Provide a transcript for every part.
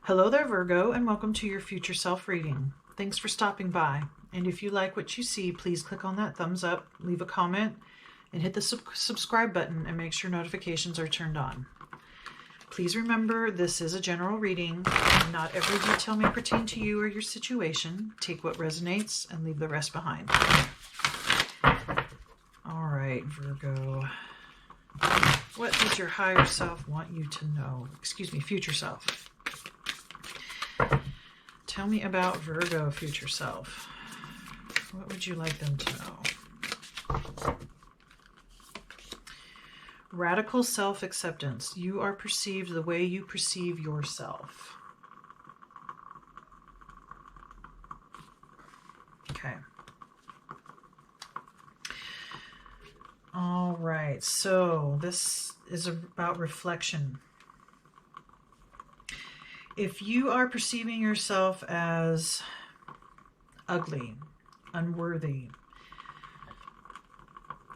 Hello there, Virgo, and welcome to your future self reading. Thanks for stopping by. And if you like what you see, please click on that thumbs up, leave a comment, and hit the subscribe button and make sure notifications are turned on. Please remember, this is a general reading, and not every detail may pertain to you or your situation. Take what resonates and leave the rest behind. All right, Virgo. What does your higher self want you to know? Excuse me, future self. Tell me about Virgo, future self. What would you like them to know? Radical self-acceptance. You are perceived the way you perceive yourself. Okay. All right. So this is about reflection. If you are perceiving yourself as ugly, unworthy,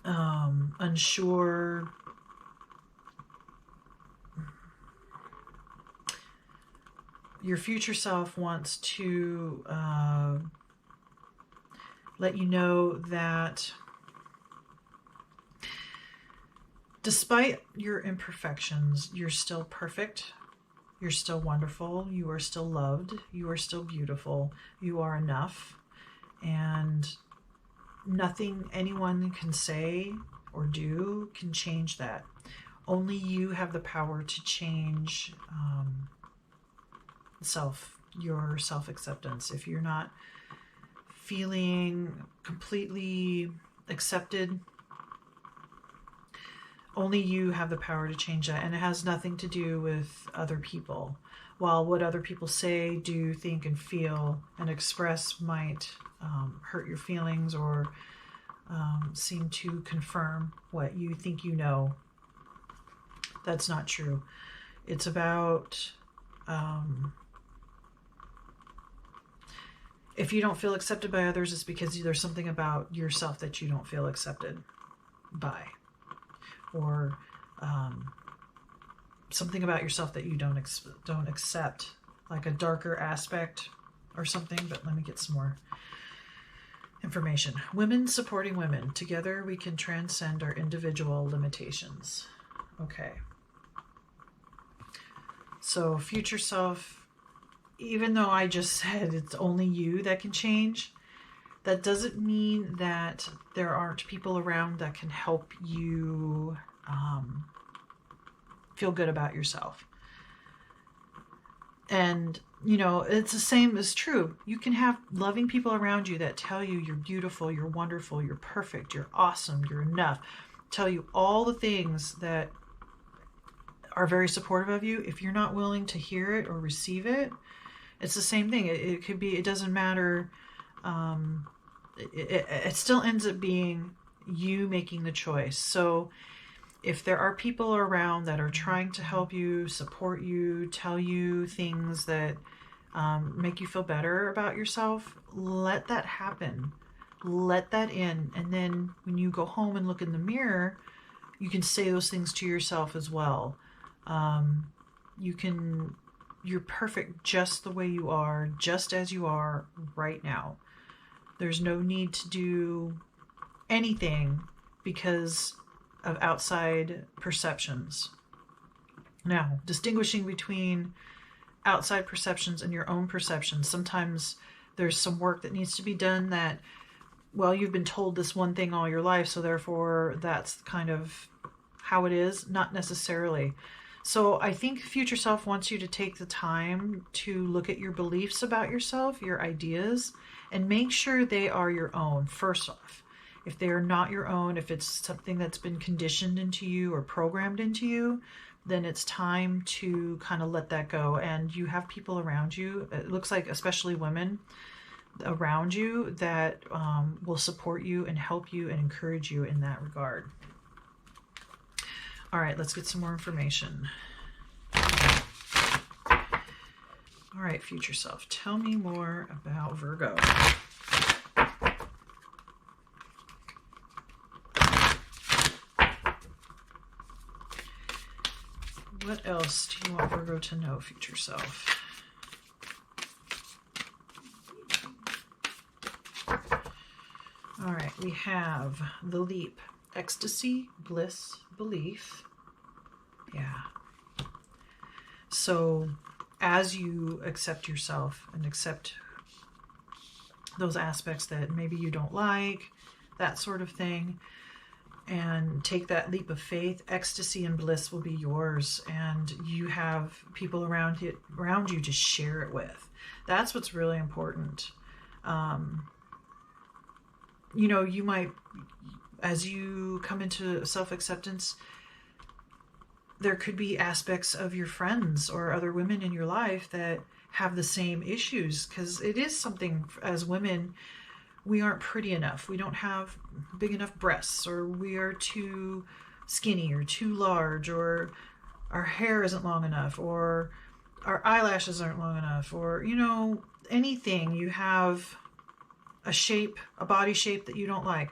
unsure, your future self wants to let you know that despite your imperfections, you're still perfect. You're still wonderful. You are still loved. You are still beautiful. You are enough. And nothing anyone can say or do can change that. Only you have the power to change your self-acceptance. If you're not feeling completely accepted, only you have the power to change that, and it has nothing to do with other people. While what other people say, do, think, and feel and express might hurt your feelings or seem to confirm what you think you know, that's not true. It's about if you don't feel accepted by others, it's because there's something about yourself that you don't feel accepted by. Or something about yourself that you don't accept, like a darker aspect or something. But let me get some more information. Women supporting women. Together we can transcend our individual limitations. Okay. So future self, even though I just said it's only you that can change, that doesn't mean that there aren't people around that can help you feel good about yourself. And, it's the same as true. You can have loving people around you that tell you you're beautiful, you're wonderful, you're perfect, you're awesome, you're enough. Tell you all the things that are very supportive of you. If you're not willing to hear it or receive it, it's the same thing. It could be, it doesn't matter. It still ends up being you making the choice. So if there are people around that are trying to help you, support you, tell you things that make you feel better about yourself, let that happen. Let that in. And then when you go home and look in the mirror, you can say those things to yourself as well. You're perfect just the way you are, just as you are right now. There's no need to do anything because of outside perceptions. Now, distinguishing between outside perceptions and your own perceptions. Sometimes there's some work that needs to be done that, well, you've been told this one thing all your life, so therefore that's kind of how it is. Not necessarily. So I think future self wants you to take the time to look at your beliefs about yourself, your ideas, and make sure they are your own, first off. If they are not your own, if it's something that's been conditioned into you or programmed into you, then it's time to kind of let that go. And you have people around you, it looks like especially women around you, that will support you and help you and encourage you in that regard. All right, let's get some more information. All right, future self, tell me more about Virgo. What else do you want Virgo to know, future self? All right, we have the leap. Ecstasy, bliss, belief. Yeah. So as you accept yourself and accept those aspects that maybe you don't like, that sort of thing, and take that leap of faith, ecstasy and bliss will be yours, and you have people around you to share it with. That's what's really important. You might, as you come into self-acceptance, there could be aspects of your friends or other women in your life that have the same issues, because it is something, as women, we aren't pretty enough. We don't have big enough breasts, or we are too skinny or too large, or our hair isn't long enough, or our eyelashes aren't long enough, or, anything. You have a body shape that you don't like.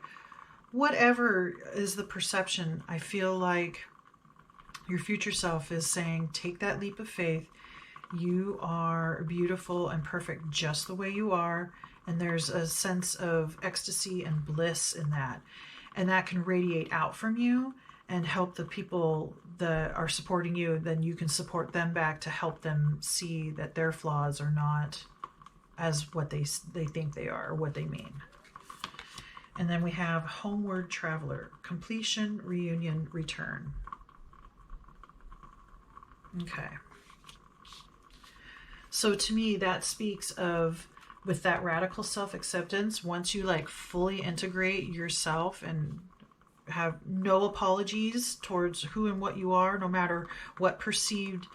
Whatever is the perception, I feel like your future self is saying, take that leap of faith. You are beautiful and perfect just the way you are. And there's a sense of ecstasy and bliss in that. And that can radiate out from you and help the people that are supporting you. Then you can support them back to help them see that their flaws are not as what they think they are, or what they mean. And then we have homeward traveler, completion, reunion, return. Okay. So to me, that speaks of, with that radical self-acceptance, once you fully integrate yourself and have no apologies towards who and what you are, no matter what perceived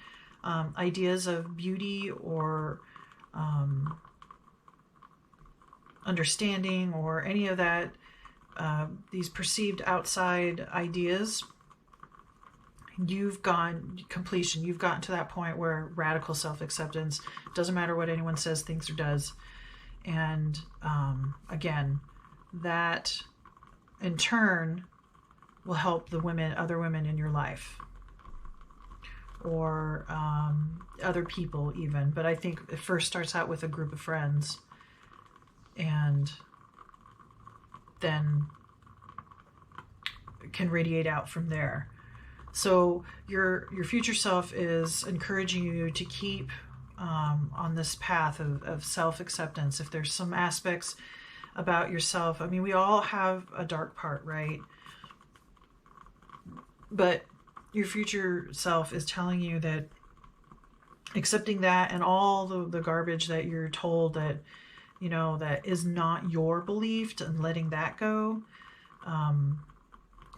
ideas of beauty or understanding or any of that, these perceived outside ideas, you've gone completion. You've gotten to that point where radical self-acceptance, doesn't matter what anyone says, thinks, or does. And again, that in turn will help the other women in your life, or other people even. But I think it first starts out with a group of friends, and then can radiate out from there. So your future self is encouraging you to keep on this path of self-acceptance. If there's some aspects about yourself, we all have a dark part, right? But your future self is telling you that accepting that and all the garbage that you're told that, that is not your belief, and letting that go, and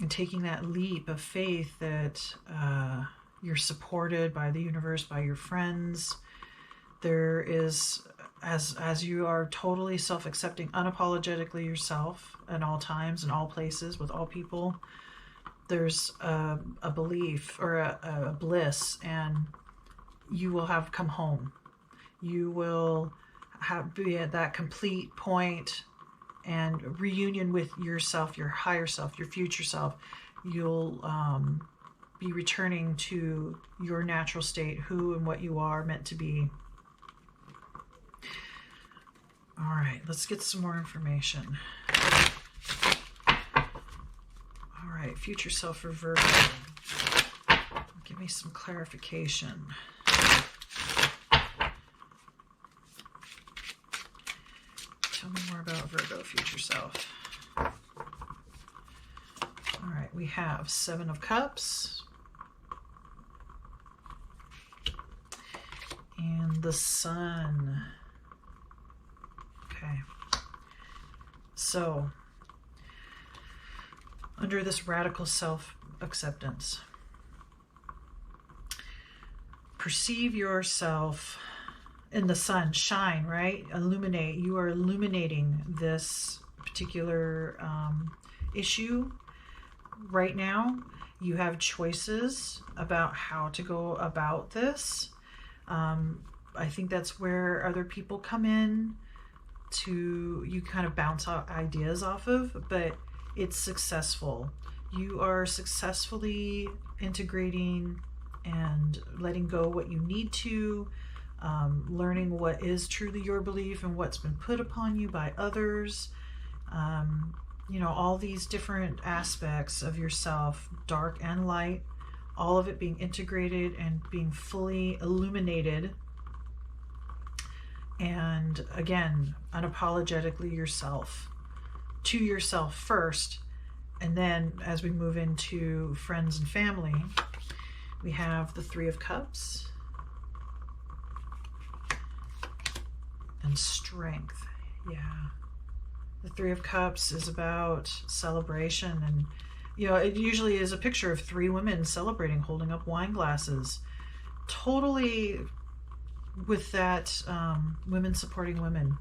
taking that leap of faith that you're supported by the universe, by your friends. There is, as you are totally self-accepting, unapologetically yourself at all times, in all places, with all people, there's a belief or a bliss, and you will have come home. You will be at that complete point and reunion with yourself, your higher self, your future self. You'll be returning to your natural state, who and what you are meant to be. All right, let's get some more information. All right, future self for Virgo. Give me some clarification. Tell me more about Virgo, future self. All right, we have 7 of Cups and the Sun. Okay, so under this radical self-acceptance, perceive yourself in the sun, shine, right? Illuminate. You are illuminating this particular issue right now. You have choices about how to go about this. I think that's where other people come in to, you kind of bounce out ideas off of, but it's successful. You are successfully integrating and letting go what you need to, learning what is truly your belief and what's been put upon you by others, you know, all these different aspects of yourself, dark and light, all of it being integrated and being fully illuminated. And again, unapologetically yourself, to yourself first. And then as we move into friends and family, we have the Three of Cups and strength. Yeah. The Three of Cups is about celebration, and you know, it usually is a picture of three women celebrating, holding up wine glasses, totally with that women supporting women.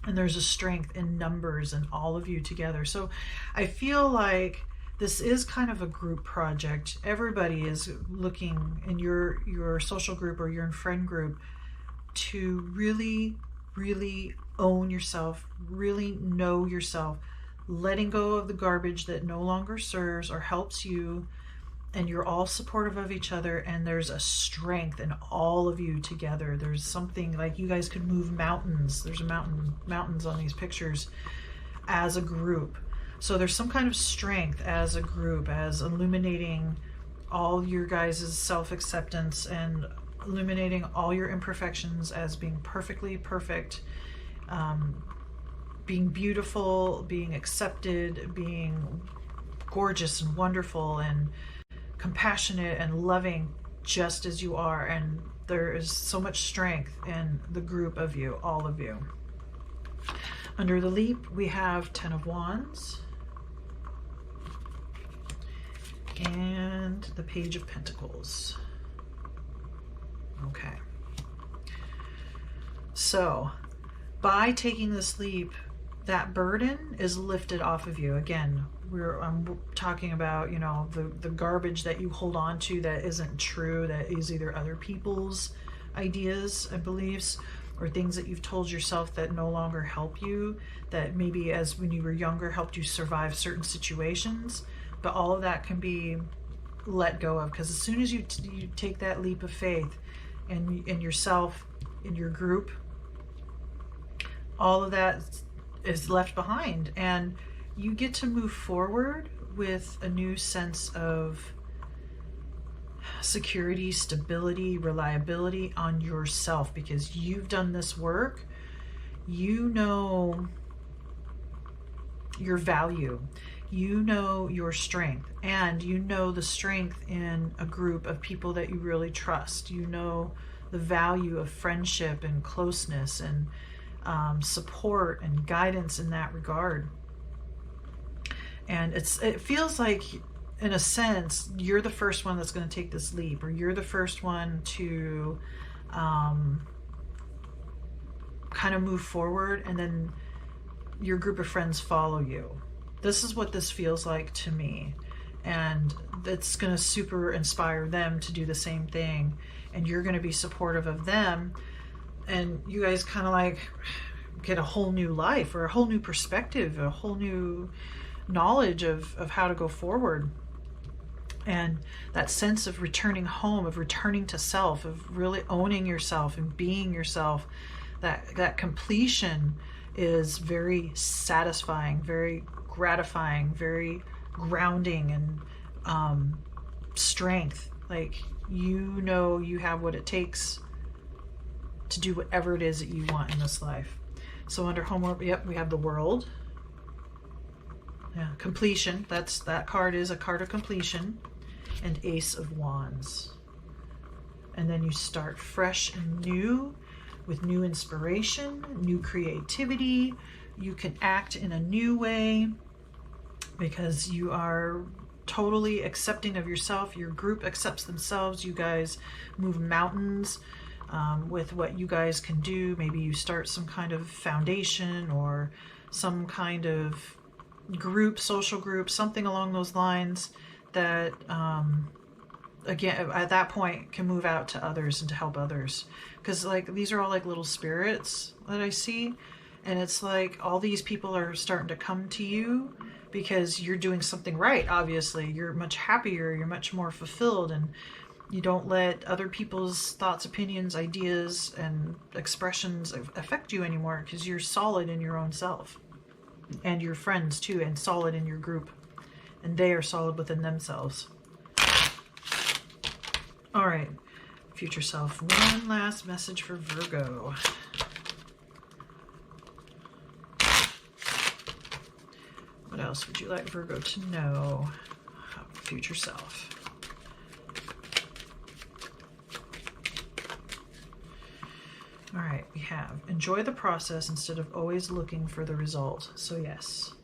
And there's a strength in numbers and all of you together. So I feel like this is kind of a group project. Everybody is looking in your social group or your friend group to really, really own yourself, really know yourself, letting go of the garbage that no longer serves or helps you, and you're all supportive of each other, and there's a strength in all of you together. There's something like you guys could move mountains. There's mountains on these pictures as a group. So there's some kind of strength as a group, as illuminating all your guys' self-acceptance and illuminating all your imperfections as being perfectly perfect, being beautiful, being accepted, being gorgeous and wonderful and compassionate and loving just as you are. And there is so much strength in the group of you, all of you. Under the leap, we have Ten of Wands and the Page of Pentacles. Okay. So by taking this leap, that burden is lifted off of you. Again, I'm talking about, you know, the garbage that you hold on to that isn't true, that is either other people's ideas and beliefs or things that you've told yourself that no longer help you, that maybe as when you were younger helped you survive certain situations. But all of that can be let go of, because as soon as you take that leap of faith in yourself, in your group, all of that is left behind, and you get to move forward with a new sense of security, stability, reliability on yourself, because you've done this work. You know your value, you know your strength, and you know the strength in a group of people that you really trust. You know the value of friendship and closeness and support and guidance in that regard. And it feels like, in a sense, you're the first one that's going to take this leap, or you're the first one to kind of move forward, and then your group of friends follow you. This is what this feels like to me, and it's going to super inspire them to do the same thing, and you're going to be supportive of them, and you guys kind of like get a whole new life, or a whole new perspective, a whole new knowledge of how to go forward. And that sense of returning home, of returning to self, of really owning yourself and being yourself, that completion is very satisfying, very gratifying, very grounding, and strength. Like, you know you have what it takes to do whatever it is that you want in this life. So under homework, yep, we have the World. Yeah, completion. That card is a card of completion, and Ace of Wands. And then you start fresh and new with new inspiration, new creativity. You can act in a new way because you are totally accepting of yourself. Your group accepts themselves. You guys move mountains with what you guys can do. Maybe you start some kind of foundation or some kind of group, social group, something along those lines that again, at that point, can move out to others and to help others. Because like, these are all like little spirits that I see, and it's like all these people are starting to come to you because you're doing something right. Obviously, you're much happier, you're much more fulfilled, and you don't let other people's thoughts, opinions, ideas, and expressions affect you anymore because you're solid in your own self. and your friends too, and solid in your group, and they are solid within themselves. All right, future self, one last message for Virgo. What else would you like Virgo to know about future self? All right, we have enjoy the process instead of always looking for the result. So yes,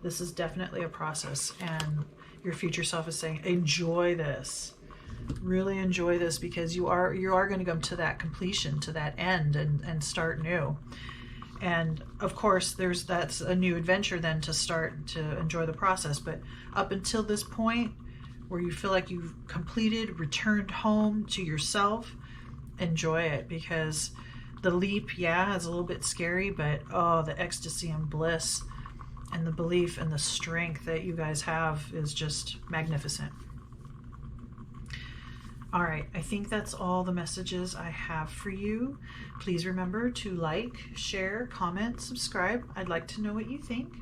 this is definitely a process, and your future self is saying enjoy this. Really enjoy this, because you are going to come to that completion, to that end, and start new. And of course, that's a new adventure then to start to enjoy the process. But up until this point where you feel like you've completed, returned home to yourself, enjoy it, because the leap, yeah, is a little bit scary, but oh, the ecstasy and bliss and the belief and the strength that you guys have is just magnificent. All right, I think that's all the messages I have for you. Please remember to like, share, comment, subscribe. I'd like to know what you think.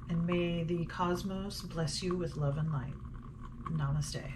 And may the cosmos bless you with love and light. Namaste.